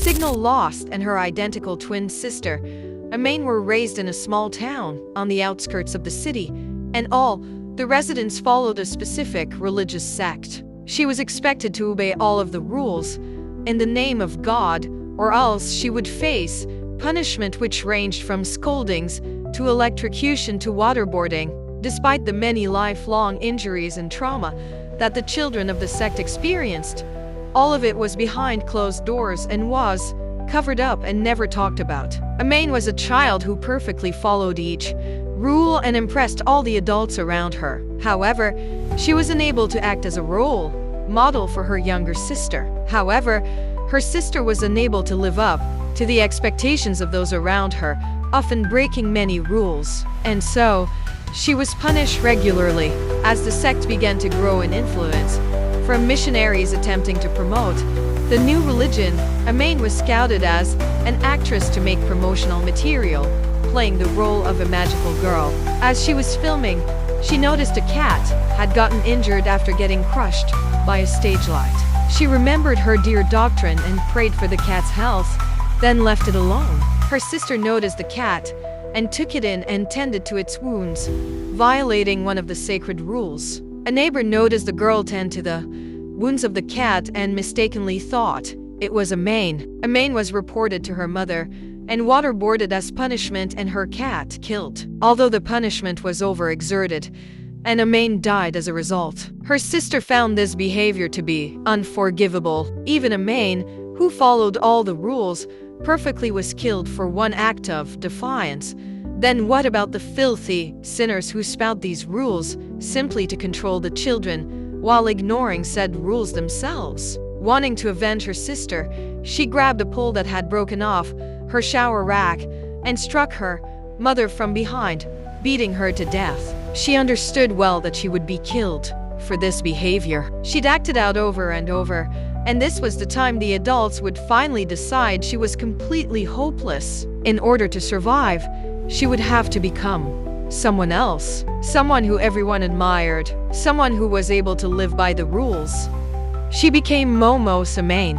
signal lost, and her identical twin sister, Amain, were raised in a small town on the outskirts of the city, and all the residents followed a specific religious sect. She was expected to obey all of the rules in the name of God, or else she would face punishment which ranged from scoldings to electrocution to waterboarding. Despite the many lifelong injuries and trauma that the children of the sect experienced, all of it was behind closed doors and was covered up and never talked about. Amain was a child who perfectly followed each rule and impressed all the adults around her. However, she was unable to act as a role model for her younger sister. However, her sister was unable to live up to the expectations of those around her, often breaking many rules. And so, she was punished regularly. As the sect began to grow in influence, from missionaries attempting to promote the new religion, Amain was scouted as an actress to make promotional material, playing the role of a magical girl. As she was filming, she noticed a cat had gotten injured after getting crushed by a stage light. She remembered her dear doctrine and prayed for the cat's health, then left it alone. Her sister noticed the cat and took it in and tended to its wounds, violating one of the sacred rules. A neighbor noticed the girl tend to the wounds of the cat and mistakenly thought it was Amain. Amain was reported to her mother and waterboarded as punishment, and her cat killed. Although the punishment was overexerted, and Amain died as a result. Her sister found this behavior to be unforgivable. Even Amain, who followed all the rules perfectly, was killed for one act of defiance. Then what about the filthy sinners who spout these rules simply to control the children while ignoring said rules themselves? Wanting to avenge her sister, she grabbed a pole that had broken off her shower rack and struck her mother from behind, beating her to death. She understood well that she would be killed for this behavior. She'd acted out over and over, and this was the time the adults would finally decide she was completely hopeless. In order to survive, she would have to become someone else, someone who everyone admired, someone who was able to live by the rules. She became Momo Samain.